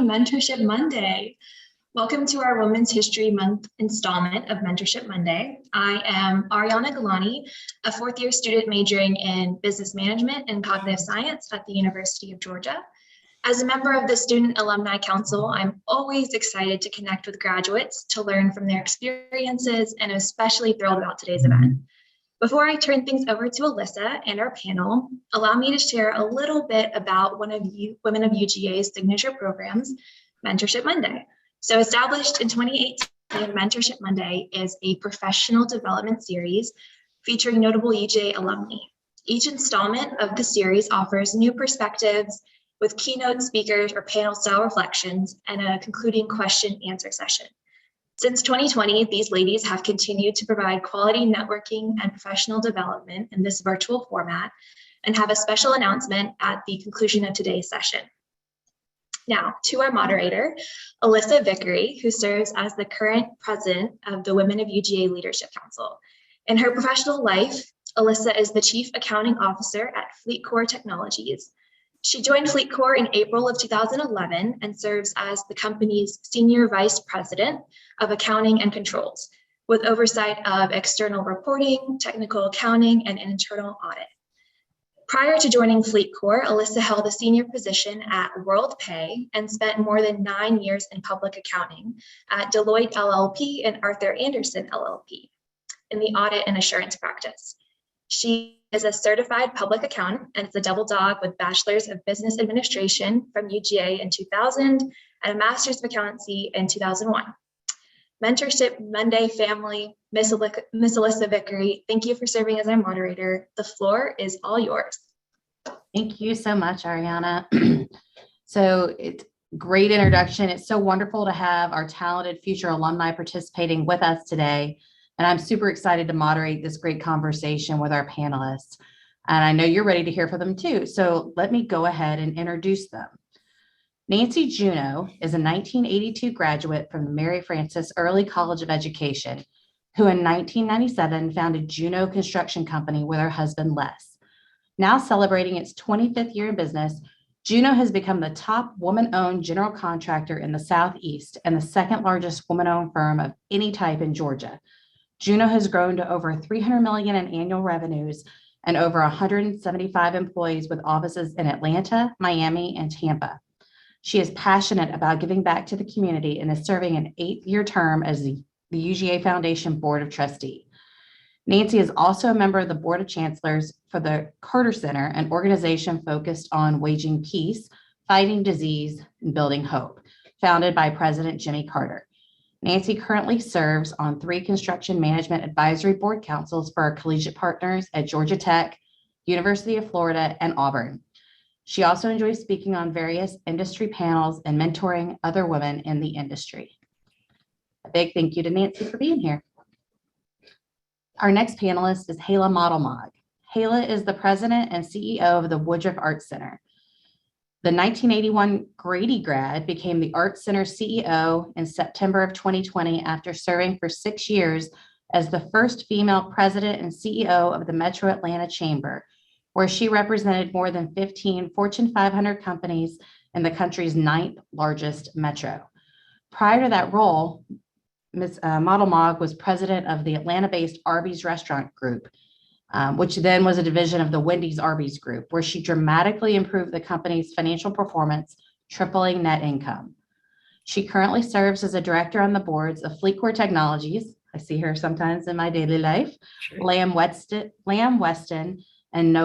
Mentorship Monday. Welcome to our Women's History Month installment of Mentorship Monday. I am Ariana Galani, a fourth-year student majoring in business management and cognitive science at the University of Georgia. As a member of the Student Alumni Council, I'm always excited to connect with graduates to learn from their experiences, and I'm especially thrilled about today's event. Before I turn things over to Alyssa and our panel, allow me to share a little bit about one of Women of UGA's signature programs, Mentorship Monday. So established in 2018, Mentorship Monday is a professional development series featuring notable UGA alumni. Each installment of the series offers new perspectives with keynote speakers or panel style reflections and a concluding question answer session. Since 2020, these ladies have continued to provide quality networking and professional development in this virtual format and have a special announcement at the conclusion of today's session. Now, to our moderator, Alyssa Vickery, who serves as the current president of the Women of UGA Leadership Council. In her professional life, Alyssa is the Chief Accounting Officer at FleetCor Technologies. She joined FleetCor in April of 2011 and serves as the company's Senior Vice President of Accounting and Controls, with oversight of external reporting, technical accounting, and internal audit. Prior to joining FleetCor, Alyssa held a senior position at WorldPay and spent more than 9 years in public accounting at Deloitte LLP and Arthur Andersen LLP in the audit and assurance practice. She is a certified public accountant and is a double dog with Bachelor's of Business Administration from UGA in 2000 and a Master's of Accountancy in 2001. Mentorship Monday family, Miss Alyssa Vickery, thank you for serving as our moderator. The floor is all yours. Thank you so much, Ariana. So it's great introduction. It's so wonderful to have our talented future alumni participating with us today. And I'm super excited to moderate this great conversation with our panelists. And I know you're ready to hear from them too. So let me go ahead and introduce them. Nancy Juneau is a 1982 graduate from the Mary Frances Early College of Education, who in 1997 founded Juneau Construction Company with her husband, Les. Now celebrating its 25th year in business, Juneau has become the top woman-owned general contractor in the Southeast and the second largest woman-owned firm of any type in Georgia. Juneau has grown to over $300 million in annual revenues and over 175 employees with offices in Atlanta, Miami, and Tampa. She is passionate about giving back to the community and is serving an 8-year term as the UGA Foundation Board of Trustee. Nancy is also a member of the Board of Chancellors for the Carter Center, an organization focused on waging peace, fighting disease, and building hope, founded by President Jimmy Carter. Nancy currently serves on 3 construction management advisory board councils for our collegiate partners at Georgia Tech, University of Florida, and Auburn. She also enjoys speaking on various industry panels and mentoring other women in the industry. A big thank you to Nancy for being here. Our next panelist is Hala Modelmog. Hala is the president and CEO of the Woodruff Arts Center. The 1981 Grady grad became the Arts Center CEO in September of 2020 after serving for 6 years as the first female president and CEO of the Metro Atlanta Chamber, where she represented more than 15 Fortune 500 companies in the country's 9th largest metro. Prior to that role, Ms. Modelmog was president of the Atlanta-based Arby's Restaurant Group, which then was a division of the Wendy's Arby's Group, where she dramatically improved the company's financial performance, tripling net income. She currently serves as a director on the boards of FleetCor Technologies. I see her sometimes in my daily life, sure. Lamb Weston, and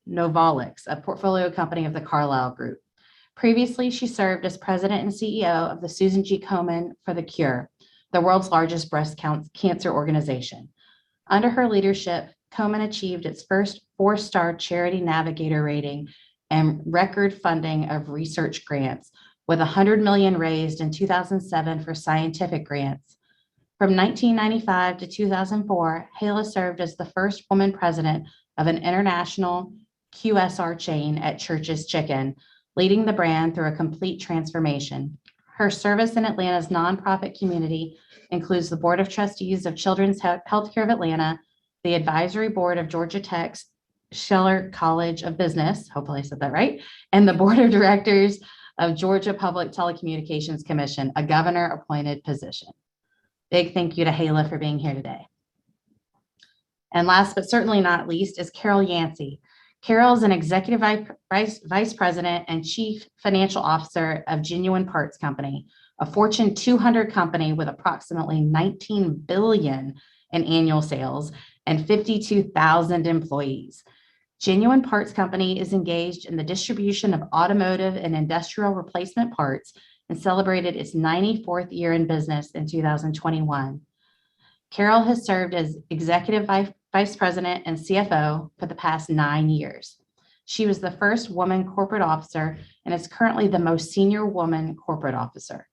Novolix, a portfolio company of the Carlyle Group. Previously, she served as president and CEO of the Susan G. Komen for the Cure, the world's largest breast cancer organization. Under her leadership, Komen achieved its first 4-star Charity Navigator rating and record funding of research grants, with $100 million raised in 2007 for scientific grants. From 1995 to 2004, Hala served as the first woman president of an international QSR chain at Church's Chicken, leading the brand through a complete transformation. Her service in Atlanta's nonprofit community includes the Board of Trustees of Children's Healthcare of Atlanta, the Advisory Board of Georgia Tech's Scheller College of Business, hopefully I said that right, and the Board of Directors of Georgia Public Telecommunications Commission, a governor-appointed position. Big thank you to Hala for being here today. And last but certainly not least is Carol Yancey. Carol is an executive vice president and chief financial officer of Genuine Parts Company, a Fortune 200 company with approximately $19 billion in annual sales and 52,000 employees. Genuine Parts Company is engaged in the distribution of automotive and industrial replacement parts and celebrated its 94th year in business in 2021. Carol has served as executive vice president and CFO for the past 9 years. She was the first woman corporate officer and is currently the most senior woman corporate officer.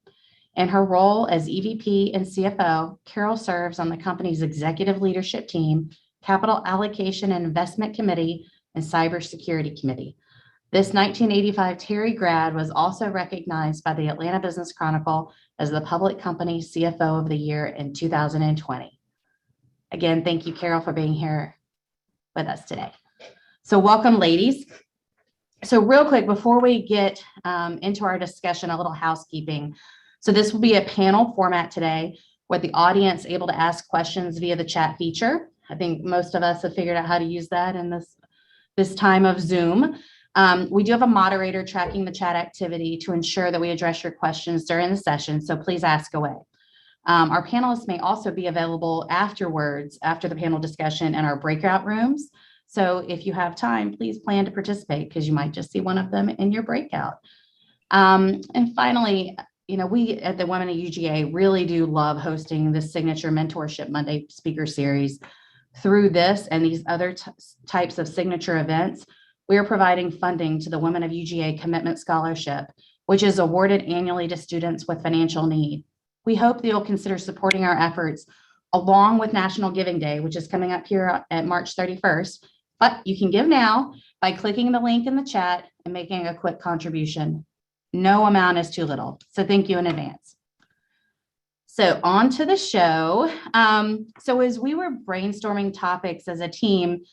In her role as EVP and CFO, Carol serves on the company's executive leadership team, capital allocation and investment committee, and cybersecurity committee. This 1985 Terry grad was also recognized by the Atlanta Business Chronicle as the public company CFO of the year in 2020. Again, thank you, Carol, for being here with us today. So welcome, ladies. So real quick, before we get into our discussion, a little housekeeping. So this will be a panel format today with the audience able to ask questions via the chat feature. I think most of us have figured out how to use that in this time of Zoom. We do have a moderator tracking the chat activity to ensure that we address your questions during the session, so please ask away. Our panelists may also be available afterwards, after the panel discussion, in our breakout rooms. So if you have time, please plan to participate because you might just see one of them in your breakout. And finally, we at the Women at UGA really do love hosting this signature Mentorship Monday speaker series. Through this and these other types of signature events, we are providing funding to the Women of UGA Commitment Scholarship, which is awarded annually to students with financial need. We hope that you'll consider supporting our efforts along with National Giving Day, which is coming up here at March 31st. But you can give now by clicking the link in the chat and making a quick contribution. No amount is too little. So thank you in advance. So on to the show. So as we were brainstorming topics as a team,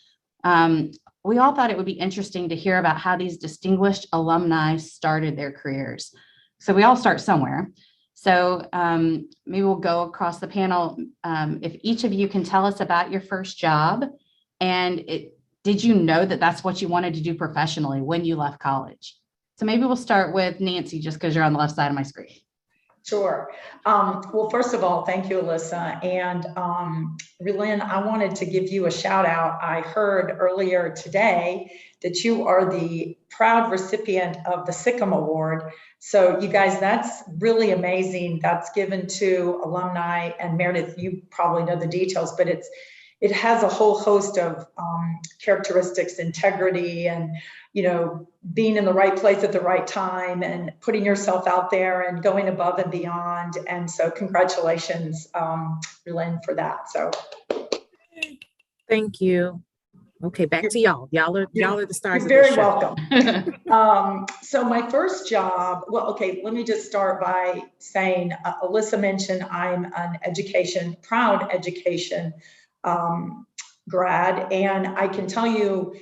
we all thought it would be interesting to hear about how these distinguished alumni started their careers. So we all start somewhere. So maybe we'll go across the panel. If each of you can tell us about your first job, and did you know that that's what you wanted to do professionally when you left college? So maybe we'll start with Nancy, just because you're on the left side of my screen. Sure. Well, first of all, thank you, Alyssa. And Relyn, I wanted to give you a shout out. I heard earlier today that you are the proud recipient of the SICM Award. So you guys, that's really amazing. That's given to alumni, and Meredith, you probably know the details, but it has a whole host of characteristics, integrity, and being in the right place at the right time and putting yourself out there and going above and beyond. And so congratulations, Relyn, for that. So thank you. Okay, back to y'all. Y'all are the stars. You're very welcome. So my first job, well, okay, let me just start by saying, Alyssa mentioned I'm an proud education grad, and I can tell you,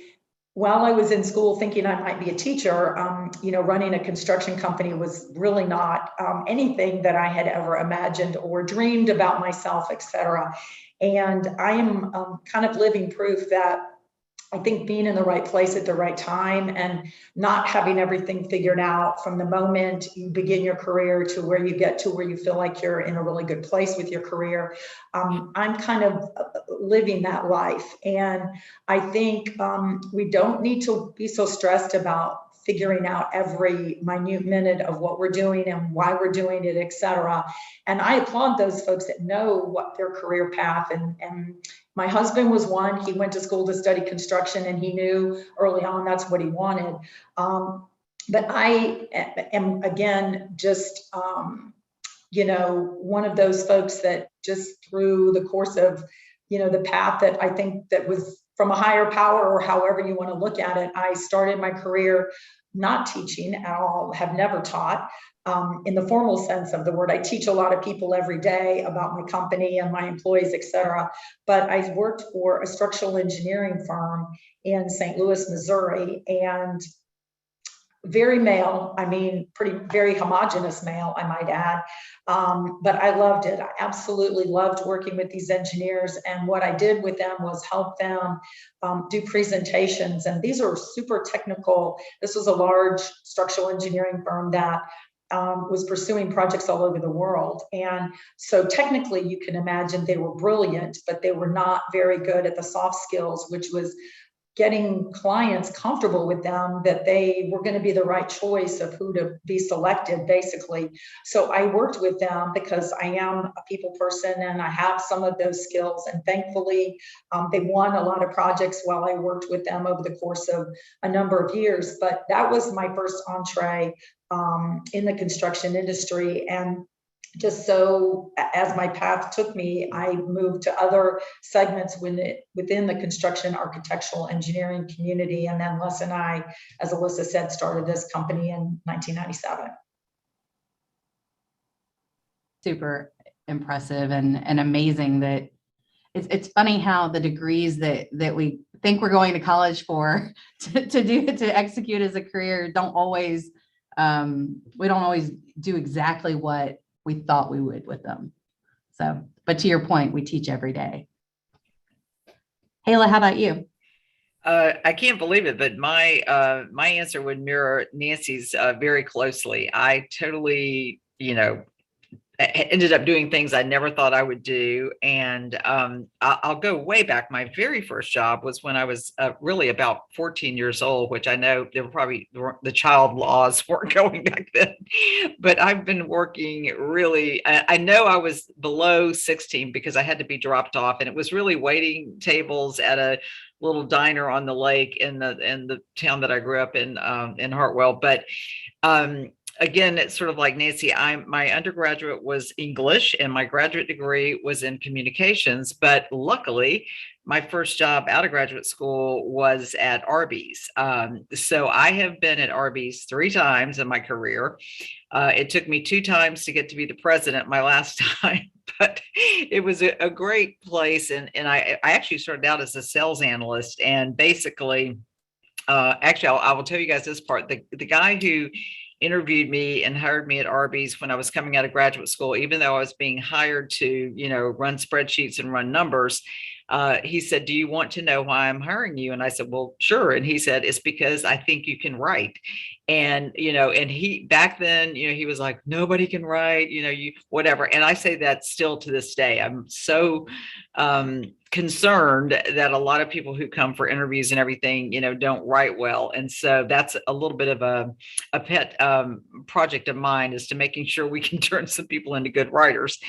while I was in school thinking I might be a teacher, running a construction company was really not anything that I had ever imagined or dreamed about myself, et cetera. And I am kind of living proof that I think being in the right place at the right time and not having everything figured out from the moment you begin your career to where you get to where you feel like you're in a really good place with your career. I'm kind of living that life. And I think we don't need to be so stressed about figuring out every minute minute of what we're doing and why we're doing it, et cetera. And I applaud those folks that know what their career path, and my husband was one. He went to school to study construction, and he knew early on that's what he wanted. But I am, again, just, one of those folks that just through the course of, the path that I think that was from a higher power, or however you want to look at it, I started my career not teaching at all, have never taught. In the formal sense of the word. I teach a lot of people every day about my company and my employees, et cetera. But I worked for a structural engineering firm in St. Louis, Missouri, and very male. I mean, very homogenous male, I might add. But I loved it. I absolutely loved working with these engineers. And what I did with them was help them do presentations. And these are super technical. This was a large structural engineering firm that was pursuing projects all over the world. And so technically you can imagine they were brilliant, but they were not very good at the soft skills, which was getting clients comfortable with them, that they were going to be the right choice of who to be selected, basically. So I worked with them because I am a people person and I have some of those skills. And thankfully, they won a lot of projects while I worked with them over the course of a number of years. But that was my first entree in the construction industry. And just so as my path took me, I moved to other segments within the construction architectural engineering community. And then Les and I, as Alyssa said, started this company in 1997. Super impressive and amazing that it's funny how the degrees that we think we're going to college for to execute as a career don't always, we don't always do exactly what we thought we would with them. So, but to your point, we teach every day. Hayla, how about you? I can't believe it, but my answer would mirror Nancy's very closely. I totally, ended up doing things I never thought I would do. And I'll go way back. My very first job was when I was really about 14 years old, which I know there were probably the child laws weren't going back then. But I've been working really, I know I was below 16 because I had to be dropped off, and it was really waiting tables at a little diner on the lake in the town that I grew up in Hartwell. But again, it's sort of like Nancy, my undergraduate was English and my graduate degree was in communications, but luckily my first job out of graduate school was at Arby's. So I have been at Arby's 3 times in my career. It took me 2 times to get to be the president my last time, but it was a great place. And I actually started out as a sales analyst, and basically, actually, I will tell you guys this part. The guy who interviewed me and hired me at Arby's when I was coming out of graduate school, even though I was being hired to, run spreadsheets and run numbers, he said, "Do you want to know why I'm hiring you?" And I said, "Well, sure." And he said, "It's because I think you can write." And, and he, back then, he was like, "Nobody can write, you, whatever." And I say that still to this day. I'm so concerned that a lot of people who come for interviews and everything, don't write well. And so that's a little bit of a pet project of mine, is to making sure we can turn some people into good writers,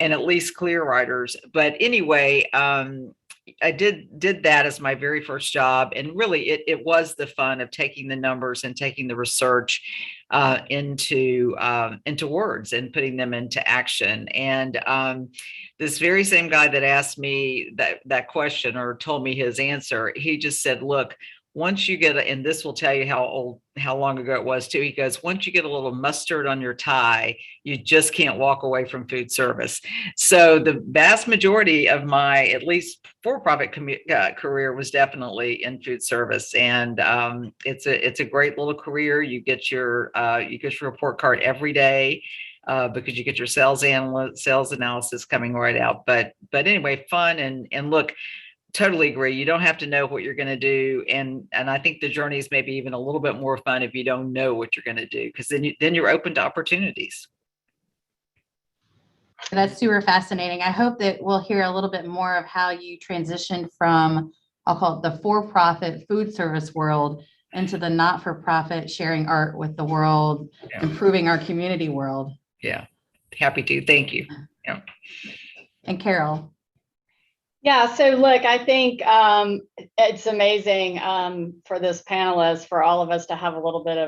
and at least clear writers. But anyway, I did that as my very first job. And really it was the fun of taking the numbers and taking the research into words and putting them into action. And this very same guy that asked me that question, or told me his answer, he just said, "Look, once you get, and this will tell you how long ago it was too." He goes, "Once you get a little mustard on your tie, you just can't walk away from food service." So the vast majority of my, at least for-profit career, was definitely in food service. And it's a great little career. You get your report card every day. Because you get your sales analysis coming right out. But anyway, fun and look, totally agree. You don't have to know what you're going to do. And I think the journey is maybe even a little bit more fun if you don't know what you're going to do, because then you're open to opportunities. That's super fascinating. I hope that we'll hear a little bit more of how you transitioned from, I'll call it the for-profit food service world, into the not-for-profit sharing art with the world, improving our community world. Yeah, happy to. Thank you. Yeah. And Carol. Yeah, so look, I think it's amazing for this panelist, for all of us to have a little bit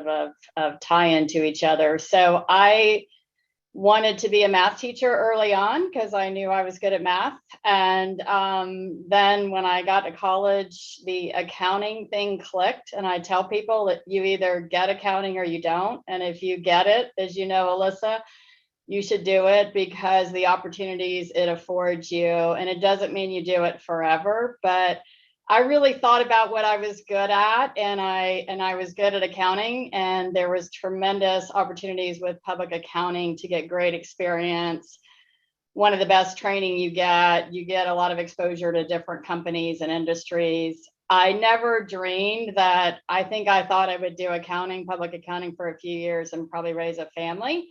of tie-in to each other. So I wanted to be a math teacher early on because I knew I was good at math. And then when I got to college, the accounting thing clicked. And I tell people that you either get accounting or you don't. And if you get it, as you know, Alyssa, you should do it because the opportunities it affords you, and it doesn't mean you do it forever, but I really thought about what I was good at, and I was good at accounting, and there was tremendous opportunities with public accounting to get great experience. One of the best training you get a lot of exposure to different companies and industries. I never dreamed that, I think I thought I would do accounting, public accounting for a few years and probably raise a family.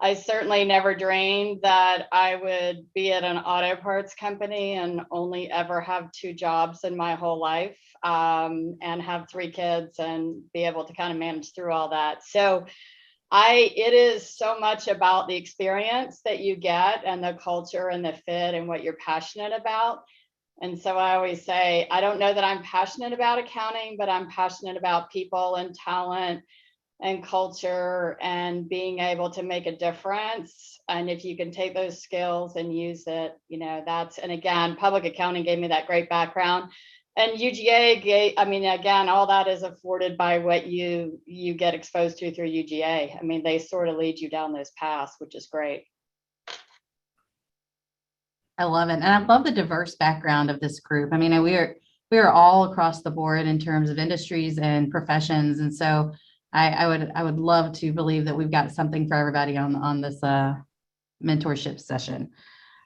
I certainly never dreamed that I would be at an auto parts company and only ever have 2 jobs in my whole life, and have 3 kids and be able to kind of manage through all that. So it is so much about the experience that you get and the culture and the fit and what you're passionate about. And so I always say, I don't know that I'm passionate about accounting, but I'm passionate about people and talent and culture and being able to make a difference. And if you can take those skills and use it, and again, public accounting gave me that great background. And UGA again, all that is afforded by what you get exposed to through UGA. I mean, they sort of lead you down those paths, which is great. I love it. And I love the diverse background of this group. I mean, we are all across the board in terms of industries and professions. And so I would love to believe that we've got something for everybody on this mentorship session.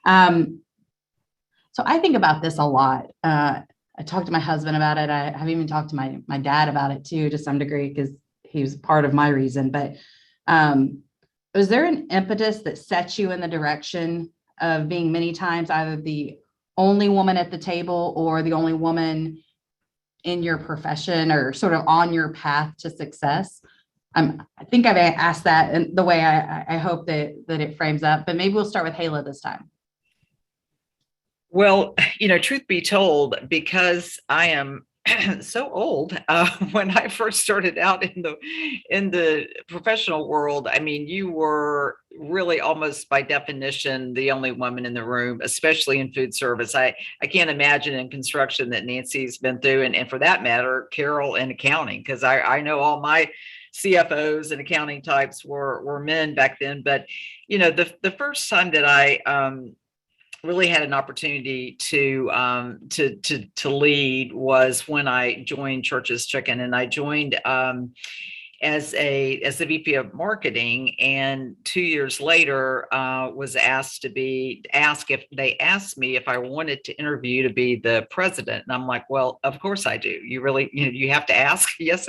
So I think about this a lot. I talked to my husband about it. I have even talked to my dad about it too, to some degree, because he was part of my reason. But was there an impetus that set you in the direction of being many times either the only woman at the table or the only woman in your profession or sort of on your path to success? I think I've asked that in the way I hope that it frames up, but maybe we'll start with Hala this time. Well, truth be told, because I am so old, when I first started out in the professional world, I mean, you were really almost by definition the only woman in the room, especially in food service. I can't imagine in construction that Nancy's been through, and for that matter, Carol in accounting, because I know all my CFOs and accounting types were men back then. But the first time that I really had an opportunity to lead was when I joined Church's Chicken, and I joined as the VP of marketing, and 2 years later was asked if they asked me if I wanted to interview to be the president. And I'm like, well, of course I do. You really, you have to ask. Yes.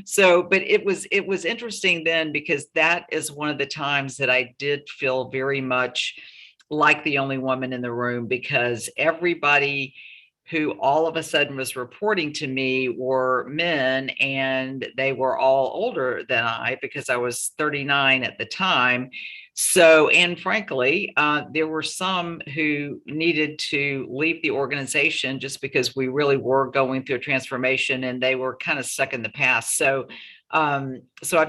So, but it was interesting then, because that is one of the times that I did feel very much like the only woman in the room, because everybody who all of a sudden was reporting to me were men, and they were all older than I, because I was 39 at the time. So, and frankly, there were some who needed to leave the organization just because we really were going through a transformation and they were kind of stuck in the past. So I've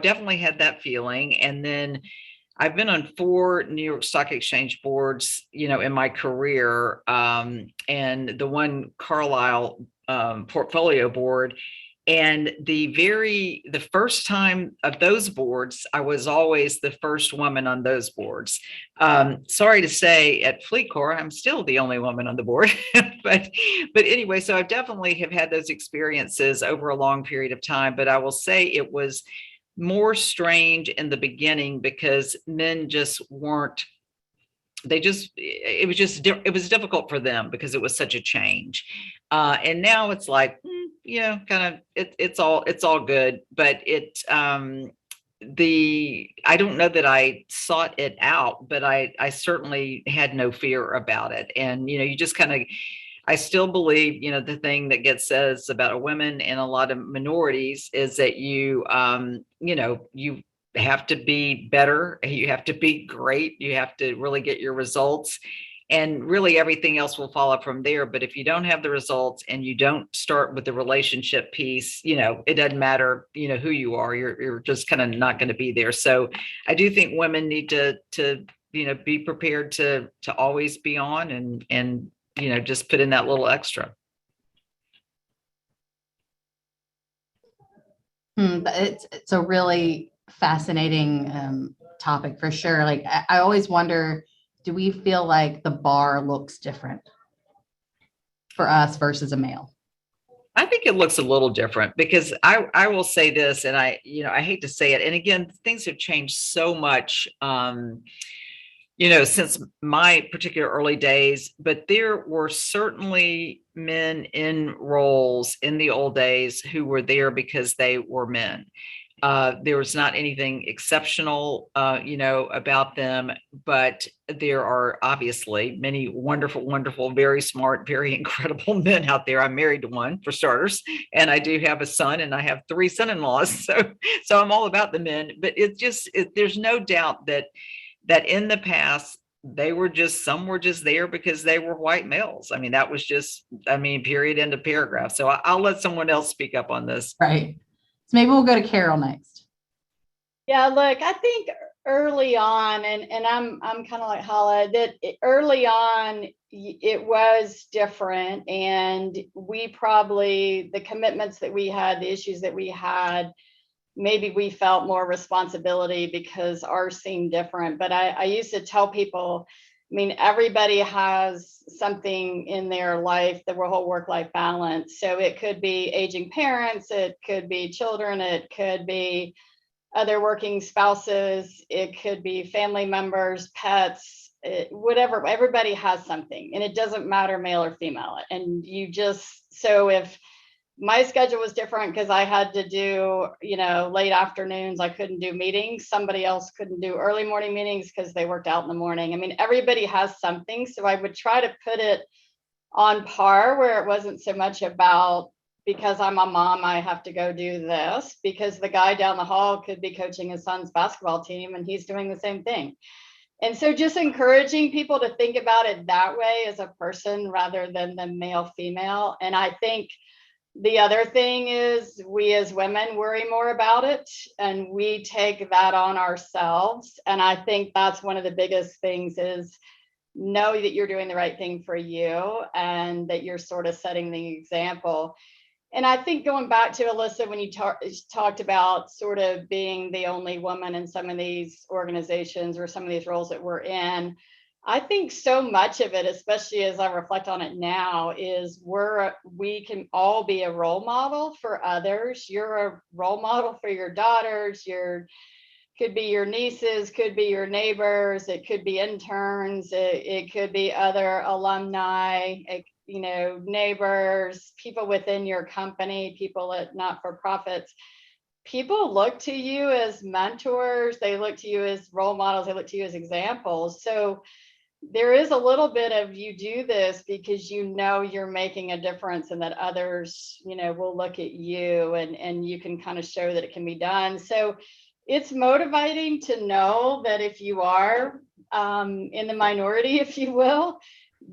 definitely had that feeling. And then I've been on 4 New York Stock Exchange boards, in my career, and the one Carlisle portfolio board. And the first time of those boards, I was always the first woman on those boards. Sorry to say, at FleetCor, I'm still the only woman on the board. but anyway, so I definitely have had those experiences over a long period of time. But I will say it was more strange in the beginning, because men just weren't, it was difficult for them because it was such a change. And now it's like, kind of, it's all good. But I don't know that I sought it out, but I certainly had no fear about it. And, you just kind of, I still believe, the thing that gets says about women and a lot of minorities is that you have to be better, you have to be great, you have to really get your results, and really everything else will follow from there. But if you don't have the results and you don't start with the relationship piece, it doesn't matter, who you are, you're just kind of not going to be there. So I do think women need to be prepared to always be on and just put in that little extra. It's a really fascinating topic for sure. Like I always wonder, do we feel like the bar looks different for us versus a male? I think it looks a little different because I will say this, and I hate to say it. And again, things have changed so much, since my particular early days, but there were certainly men in roles in the old days who were there because they were men. There was not anything exceptional, about them, but there are obviously many wonderful, wonderful, very smart, very incredible men out there. I'm married to one, for starters, and I do have a son, and I have 3 son-in-laws. So I'm all about the men. But there's no doubt that in the past, some were just there because they were white males. I mean, that was just, period, end of paragraph. So I'll let someone else speak up on this. Right. So maybe we'll go to Carol next. Yeah, look, I think early on, and I'm kind of like Hala, that early on it was different, and the commitments that we had, the issues that we had, maybe we felt more responsibility because ours seemed different. But I used to tell people, everybody has something in their life, the whole work-life balance. So it could be aging parents, it could be children, it could be other working spouses, it could be family members, pets, whatever. Everybody has something, and it doesn't matter male or female. And so if my schedule was different because I had to do, late afternoons, I couldn't do meetings. Somebody else couldn't do early morning meetings because they worked out in the morning. Everybody has something. So I would try to put it on par where it wasn't so much about, because I'm a mom, I have to go do this, because the guy down the hall could be coaching his son's basketball team and he's doing the same thing. And so just encouraging people to think about it that way as a person rather than the male female. And I think the other thing is we as women worry more about it, and we take that on ourselves. And I think that's one of the biggest things is know that you're doing the right thing for you and that you're sort of setting the example. And I think going back to Alyssa, when you talked about sort of being the only woman in some of these organizations or some of these roles that we're in, I think so much of it, especially as I reflect on it now, is we can all be a role model for others. You're a role model for your daughters, could be your nieces, could be your neighbors, it could be interns, it could be other alumni, neighbors, people within your company, people at not-for-profits. People look to you as mentors, they look to you as role models, they look to you as examples. So there is a little bit of, you do this because you're making a difference and that others, will look at you and you can kind of show that it can be done. So it's motivating to know that if you are in the minority, if you will,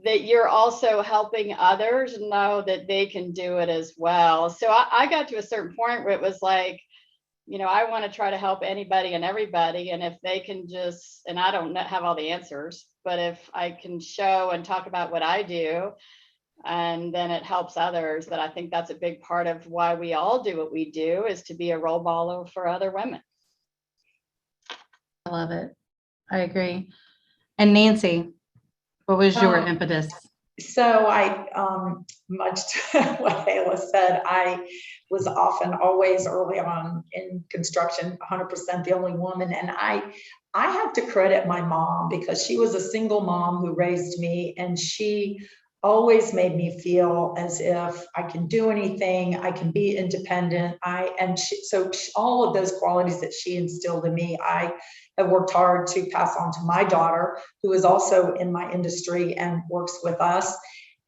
that you're also helping others know that they can do it as well. So I got to a certain point where it was like, I want to try to help anybody and everybody. And if they can and I don't have all the answers, but if I can show and talk about what I do, and then it helps others, that I think that's a big part of why we all do what we do, is to be a role model for other women. I love it. I agree. And Nancy, what was your impetus? So much to what Ayla said, I was often always early on in construction, 100% the only woman. And I have to credit my mom, because she was a single mom who raised me, and she always made me feel as if I can do anything, I can be independent. So all of those qualities that she instilled in me, I have worked hard to pass on to my daughter, who is also in my industry and works with us.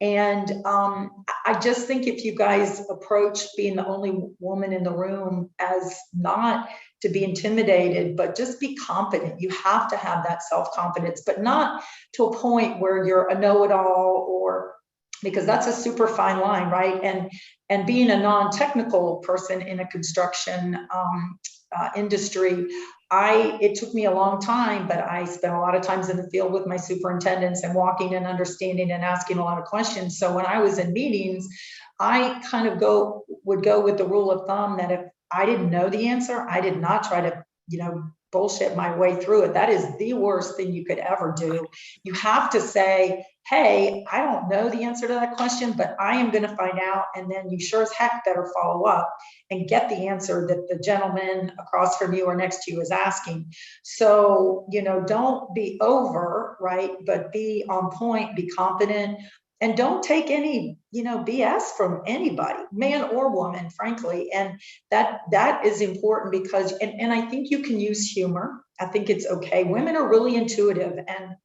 And I just think if you guys approach being the only woman in the room as not to be intimidated, but just be confident. You have to have that self-confidence, but not to a point where you're a know-it-all, or because that's a super fine line, right? And being a non-technical person in a construction industry, it took me a long time, but I spent a lot of times in the field with my superintendents and walking and understanding and asking a lot of questions. So when I was in meetings, I kind of would go with the rule of thumb that if I didn't know the answer, I did not try to, bullshit my way through it. That is the worst thing you could ever do. You have to say, hey, I don't know the answer to that question, but I am going to find out. And then you sure as heck better follow up and get the answer that the gentleman across from you or next to you is asking. So, don't be over, right? But be on point, be competent, and don't take any, BS from anybody, man or woman, frankly. And that is important because, and I think you can use humor. I think it's okay. Women are really intuitive, and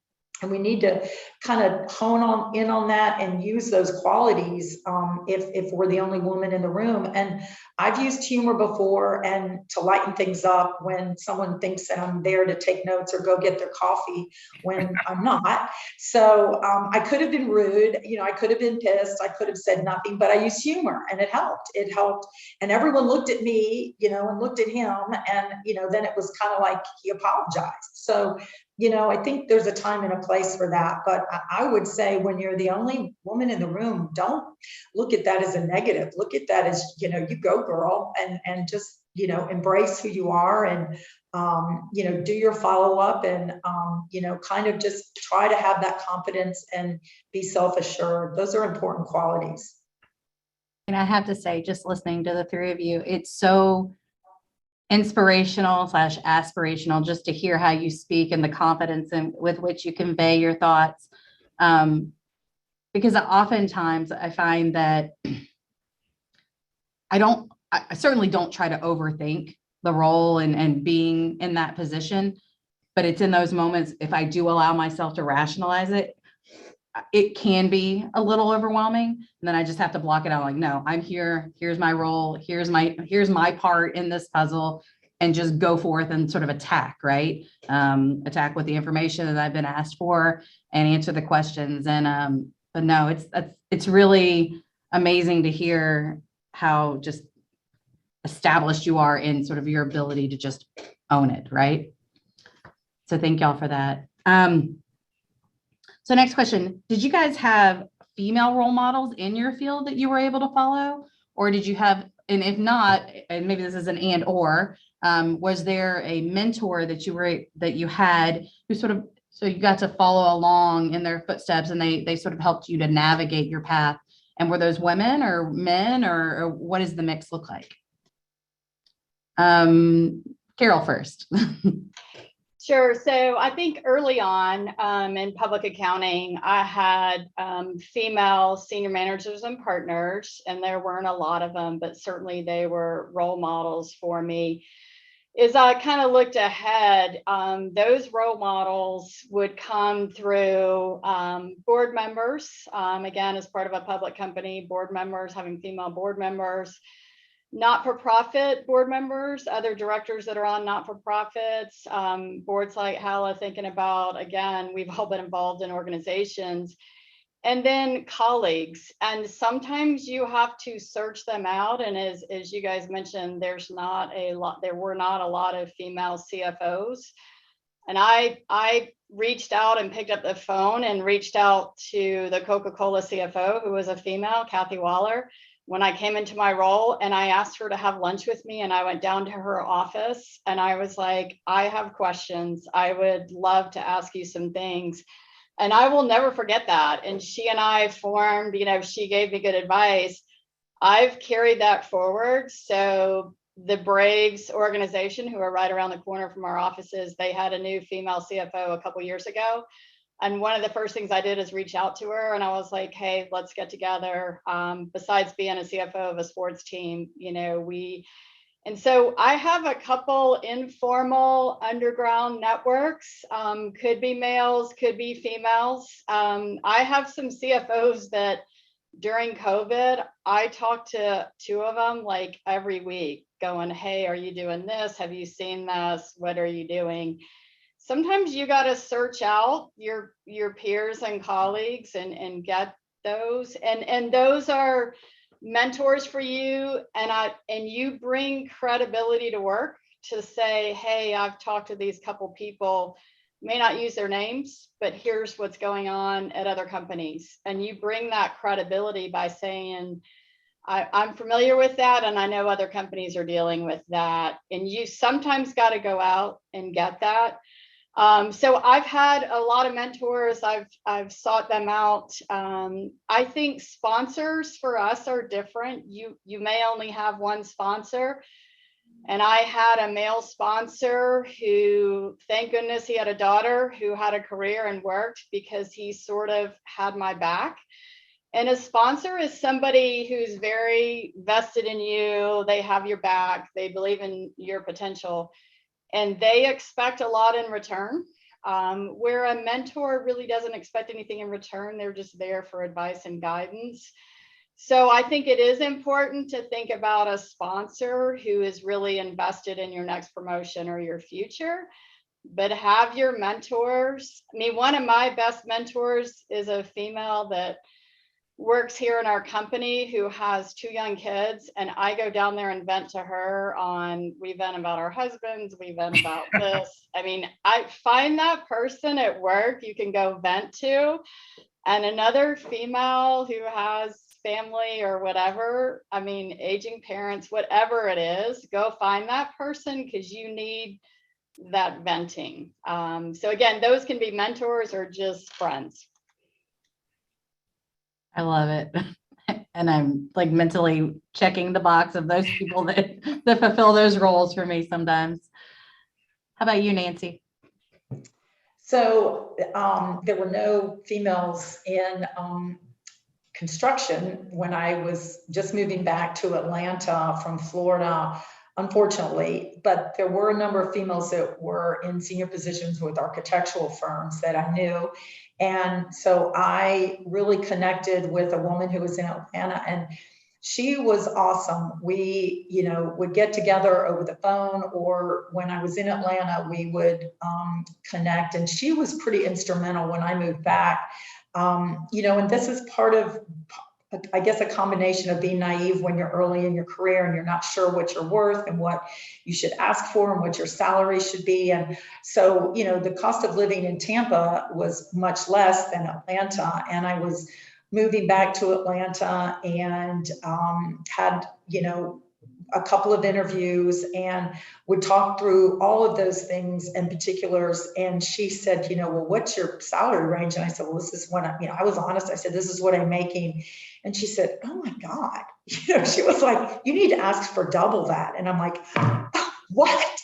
we need to kind of hone in on that and use those qualities if we're the only woman in the room. And I've used humor before and to lighten things up when someone thinks that I'm there to take notes or go get their coffee when I'm not. So I could have been rude, I could have been pissed, I could have said nothing, but I used humor and it helped. It helped. And everyone looked at me, and looked at him, and, then it was kind of like he apologized. So I think there's a time and a place for that. But I would say when you're the only woman in the room, don't look at that as a negative. Look at that as, you go girl, and just, embrace who you are, and, do your follow up, and, kind of just try to have that confidence and be self-assured. Those are important qualities. And I have to say, just listening to the three of you, it's so inspirational / aspirational just to hear how you speak and the confidence with which you convey your thoughts. Because oftentimes I find that I certainly don't try to overthink the role and being in that position, but it's in those moments, if I do allow myself to rationalize it, it can be a little overwhelming. And then I just have to block it out. Like, no, I'm here. Here's my role. Here's my part in this puzzle, and just go forth and sort of attack, right? Attack with the information that I've been asked for and answer the questions. And, but no, it's really amazing to hear how just established you are in sort of your ability to just own it, right? So thank y'all for that. So next question, did you guys have female role models in your field that you were able to follow? Or did you have, and if not, and maybe this is an and or, was there a mentor that you had who sort of, so you got to follow along in their footsteps and they sort of helped you to navigate your path? And were those women or men, or what does the mix look like? Carol first. Sure. So I think early on in public accounting, I had female senior managers and partners, and there weren't a lot of them, but certainly they were role models for me. As I kind of looked ahead, those role models would come through board members. Again, as part of a public company, board members, having female board members, not-for-profit board members, other directors that are on not-for-profits, boards like HALA, thinking about, again, we've all been involved in organizations, and then colleagues. And sometimes you have to search them out. And as you guys mentioned, there were not a lot of female CFOs. And I reached out and picked up the phone and reached out to the Coca-Cola CFO, who was a female, Kathy Waller, when I came into my role, and I asked her to have lunch with me, and I went down to her office and I was like, I have questions. I would love to ask you some things. And I will never forget that. And she and I formed, she gave me good advice. I've carried that forward. So the Braves organization, who are right around the corner from our offices, they had a new female CFO a couple years ago. And one of the first things I did is reach out to her, and I was like, hey, let's get together. Besides being a CFO of a sports team, and so I have a couple informal underground networks, could be males, could be females. I have some CFOs that during COVID, I talked to two of them like every week going, hey, are you doing this? Have you seen this? What are you doing? Sometimes you got to search out your peers and colleagues and get those, and those are mentors for you, and you bring credibility to work to say, hey, I've talked to these couple people, may not use their names, but here's what's going on at other companies. And you bring that credibility by saying, I'm familiar with that, and I know other companies are dealing with that. And you sometimes got to go out and get that. So I've had a lot of mentors. I've sought them out. I think sponsors for us are different. You may only have one sponsor. And I had a male sponsor who, thank goodness, he had a daughter who had a career and worked because he sort of had my back. And a sponsor is somebody who's very vested in you. They have your back. They believe in your potential, and they expect a lot in return. Where a mentor really doesn't expect anything in return. They're just there for advice and guidance. So I think it is important to think about a sponsor who is really invested in your next promotion or your future, but have your mentors. I mean, one of my best mentors is a female that works here in our company who has 2 young kids, and I go down there and vent to her we vent about our husbands, we vent about this. I mean, I find that person at work you can go vent to, and another female who has family or whatever, I mean, aging parents, whatever it is, go find that person because you need that venting. So again, those can be mentors or just friends. I love it. And I'm like mentally checking the box of those people that fulfill those roles for me sometimes. How about you, Nancy? So there were no females in construction when I was just moving back to Atlanta from Florida, unfortunately, but there were a number of females that were in senior positions with architectural firms that I knew. And so I really connected with a woman who was in Atlanta, and she was awesome. We, would get together over the phone, or when I was in Atlanta, we would connect. And she was pretty instrumental when I moved back. And this is part of, I guess, a combination of being naive when you're early in your career and you're not sure what you're worth and what you should ask for and what your salary should be. And so, the cost of living in Tampa was much less than Atlanta. And I was moving back to Atlanta and had, a couple of interviews and would talk through all of those things and particulars. And she said, well, what's your salary range? And I said, well, this is what I was honest. I said, this is what I'm making. And she said, oh my God, she was like, you need to ask for double that. And I'm like, oh, what?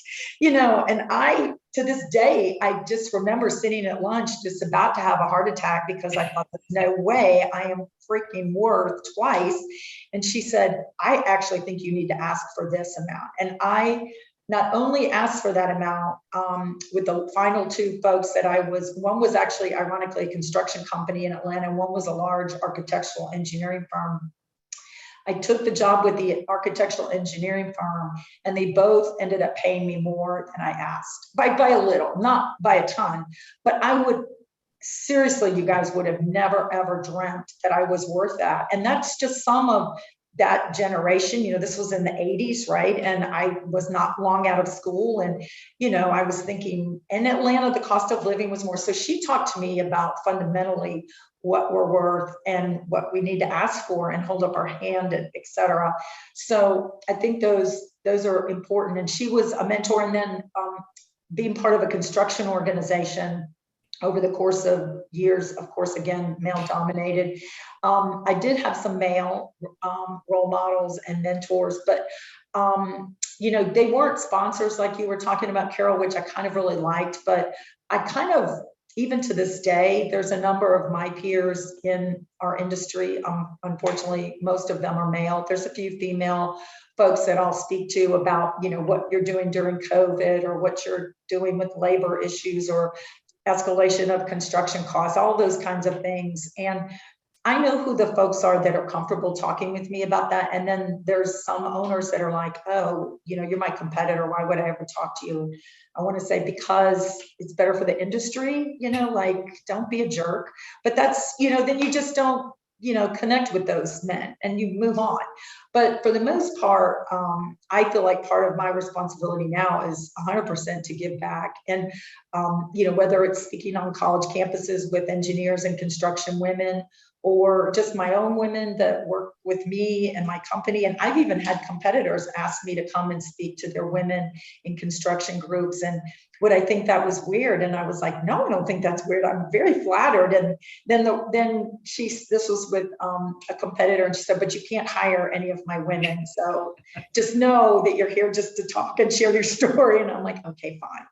And I, to this day, I just remember sitting at lunch, just about to have a heart attack because I thought, there's no way I am freaking worth twice. And she said, I actually think you need to ask for this amount. And I not only asked for that amount with the final 2 folks that one was actually ironically a construction company in Atlanta, and one was a large architectural engineering firm. I took the job with the architectural engineering firm, and they both ended up paying me more than I asked by a little, not by a ton, but I would seriously, you guys would have never, ever dreamt that I was worth that. And that's just some of that generation. This was in the 80s, right? And I was not long out of school. And, I was thinking in Atlanta, the cost of living was more. So she talked to me about fundamentally what we're worth and what we need to ask for and hold up our hand, and et cetera. So I think those are important. And she was a mentor. And then being part of a construction organization over the course of years, of course, again, male dominated. I did have some male role models and mentors, but they weren't sponsors like you were talking about, Carol, which I kind of really liked, but I kind of, even to this day, there's a number of my peers in our industry. Unfortunately, most of them are male. There's a few female folks that I'll speak to about, what you're doing during COVID, or what you're doing with labor issues, or escalation of construction costs, all those kinds of things. And I know who the folks are that are comfortable talking with me about that. And then there's some owners that are like, oh, you're my competitor. Why would I ever talk to you? I want to say, because it's better for the industry, don't be a jerk. But that's, then you just don't, connect with those men and you move on. But for the most part, I feel like part of my responsibility now is 100% to give back. And, whether it's speaking on college campuses with engineers and construction women, or just my own women that work with me and my company. And I've even had competitors ask me to come and speak to their women in construction groups. And would I think that was weird? And I was like, no, I don't think that's weird. I'm very flattered. And then this was with a competitor, and she said, but you can't hire any of my women. So just know that you're here just to talk and share your story. And I'm like, okay, fine.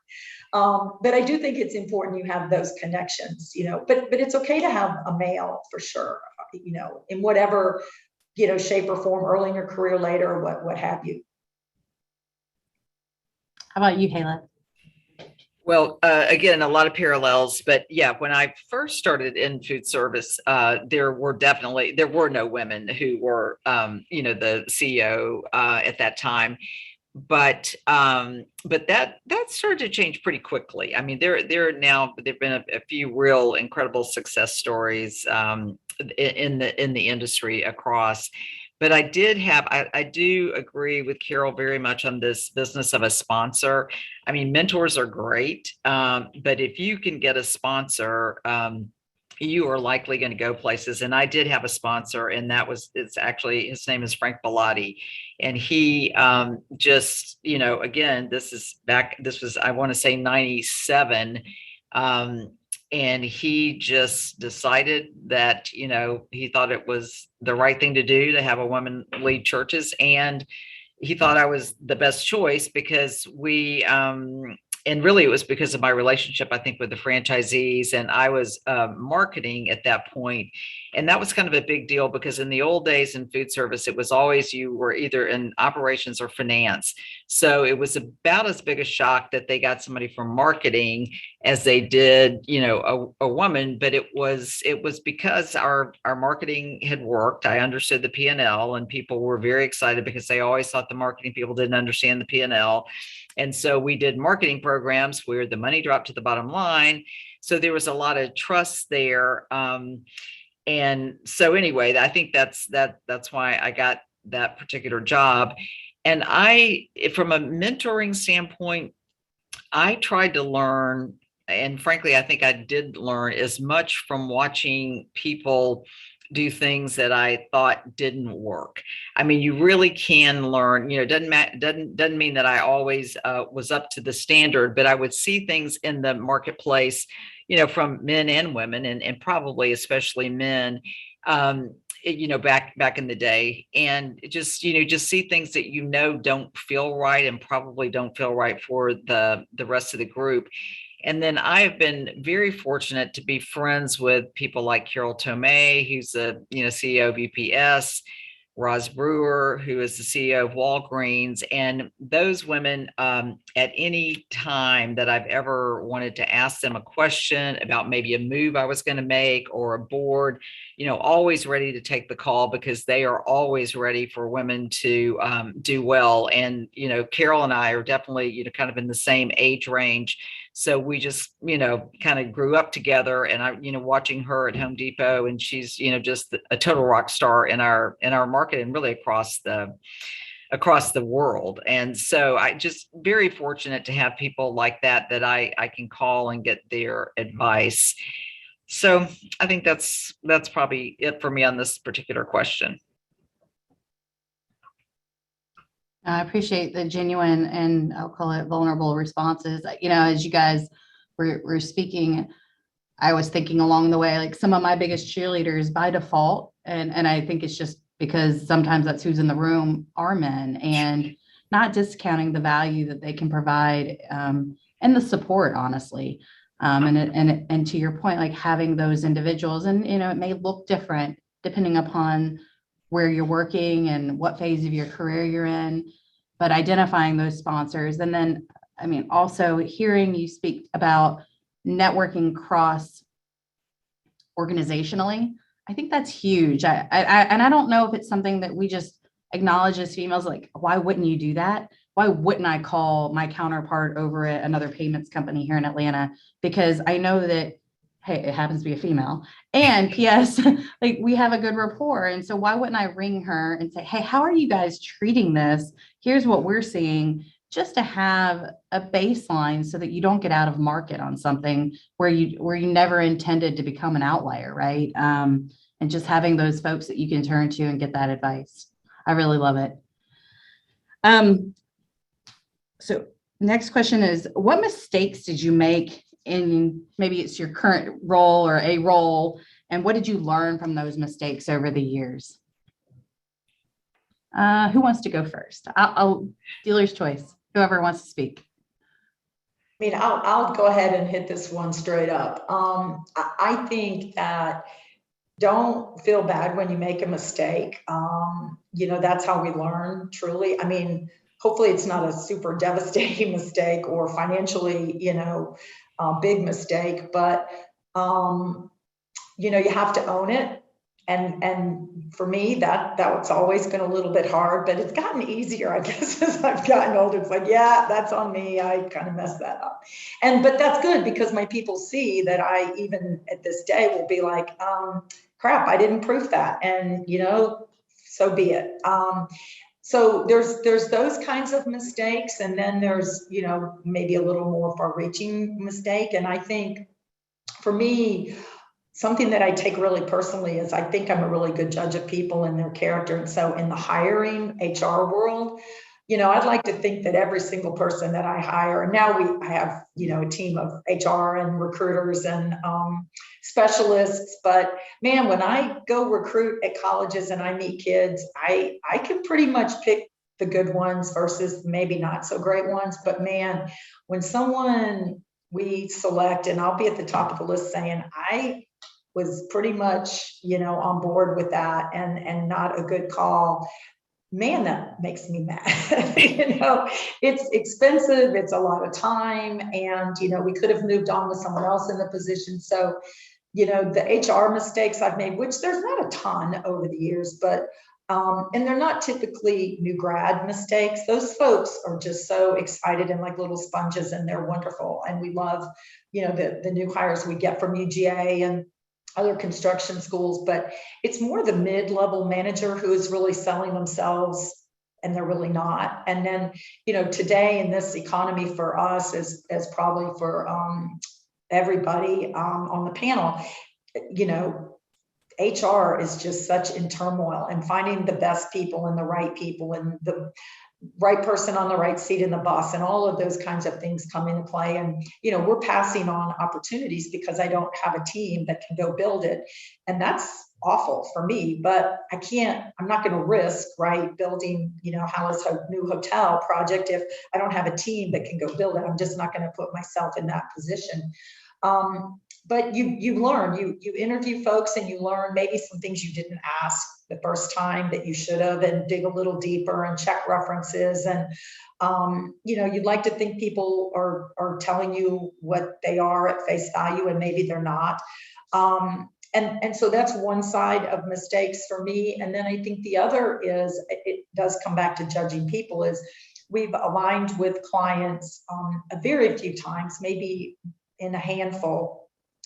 But I do think it's important you have those connections, but it's okay to have a male for sure, in whatever, shape or form, early in your career, later, what have you. How about you, Kayla? Well, again, a lot of parallels, but yeah, when I first started in food service, there were no women who were, the CEO at that time. But that started to change pretty quickly. I mean, there've been a few real incredible success stories in the industry across. But I do agree with Carol very much on this business of a sponsor. I mean, mentors are great, but if you can get a sponsor, you are likely going to go places. And I did have a sponsor, and his name is Frank Bellotti. And he just, again, this was, I want to say 97. And he just decided that, he thought it was the right thing to do to have a woman lead churches. And he thought I was the best choice because and really it was because of my relationship, I think, with the franchisees, and I was marketing at that point. And that was kind of a big deal because in the old days in food service, it was always you were either in operations or finance. So it was about as big a shock that they got somebody from marketing as they did, a woman. But it was because our marketing had worked. I understood the P&L, and people were very excited because they always thought the marketing people didn't understand the P&L. And so we did marketing programs where the money dropped to the bottom line. So there was a lot of trust there. And so anyway, I think that's why I got that particular job. And from a mentoring standpoint, I tried to learn, and frankly, I think I did learn as much from watching people do things that I thought didn't work. I mean, you really can learn, doesn't mean that I always was up to the standard, but I would see things in the marketplace, from men and women, and probably especially men, back in the day, and just see things that don't feel right, and probably don't feel right for the rest of the group. And then I have been very fortunate to be friends with people like Carol Tomei, who's the CEO of UPS, Roz Brewer, who is the CEO of Walgreens. And those women, at any time that I've ever wanted to ask them a question about maybe a move I was going to make or a board, always ready to take the call, because they are always ready for women to do well. And, Carol and I are definitely, kind of in the same age range. So we just, kind of grew up together, and I, watching her at Home Depot, and she's, just a total rock star in our market, and really across the world. And so I just very fortunate to have people like that I can call and get their advice. So I think that's probably it for me on this particular question. I appreciate the genuine and I'll call it vulnerable responses. As you guys were speaking, I was thinking along the way, like some of my biggest cheerleaders by default, and I think it's just because sometimes that's who's in the room, are men, and not discounting the value that they can provide and the support, honestly. And to your point, like having those individuals, and it may look different depending upon where you're working and what phase of your career you're in, but identifying those sponsors. And then, also hearing you speak about networking cross organizationally, I think that's huge. And I don't know if it's something that we just acknowledge as females, like, why wouldn't you do that? Why wouldn't I call my counterpart over at another payments company here in Atlanta? Because I know that, hey, it happens to be a female. And P.S., like, we have a good rapport. And so why wouldn't I ring her and say, hey, how are you guys treating this? Here's what we're seeing, just to have a baseline so that you don't get out of market on something where you never intended to become an outlier, right? and just having those folks that you can turn to and get that advice. I really love it. So next question is, what mistakes did you make in, maybe it's your current role or a role, and what did you learn from those mistakes over the years? Who wants to go first? I'll dealer's choice, whoever wants to speak. I mean, I'll go ahead and hit this one straight up. I think that don't feel bad when you make a mistake. You know, that's how we learn, truly. I mean, hopefully it's not a super devastating mistake or financially, you know, big mistake, but, you know, you have to own it. And for me, that's always been a little bit hard, but it's gotten easier, I guess, as I've gotten older. It's like, yeah, that's on me. I kind of messed that up. But that's good, because my people see that I, even at this day, will be like, crap, I didn't proof that. And, you know, so be it. So there's those kinds of mistakes. And then there's, you know, maybe a little more far reaching mistake. And I think for me, something that I take really personally is I think I'm a really good judge of people and their character. And so in the hiring HR world, you know, I'd like to think that every single person that I hire, and now I have, you know, a team of HR and recruiters and specialists, but man, when I go recruit at colleges and I meet kids, I can pretty much pick the good ones versus maybe not so great ones. But man, when someone we select, and I'll be at the top of the list saying, I was pretty much, you know, on board with that and not a good call, man, that makes me mad. You know, it's expensive, it's a lot of time, and, you know, we could have moved on with someone else in the position. So, you know, the HR mistakes I've made, which there's not a ton over the years, but and they're not typically new grad mistakes. Those folks are just so excited and like little sponges, and they're wonderful. And we love, you know, the new hires we get from UGA and other construction schools, but it's more the mid-level manager who is really selling themselves and they're really not. And then, you know, today in this economy for us, as probably for everybody on the panel, you know, HR is just such in turmoil, and finding the best people and the right people and the right person on the right seat in the bus, and all of those kinds of things come into play. And, you know, we're passing on opportunities because I don't have a team that can go build it. And that's awful for me, but I'm not going to risk, right, building, you know, Halle's new hotel project if I don't have a team that can go build it. I'm just not going to put myself in that position. But you learn, you interview folks and you learn maybe some things you didn't ask the first time that you should have, and dig a little deeper and check references. And, you know, you'd like to think people are telling you what they are at face value, and maybe they're not. And so that's one side of mistakes for me. And then I think the other is, it does come back to judging people, is we've aligned with clients a very few times, maybe in a handful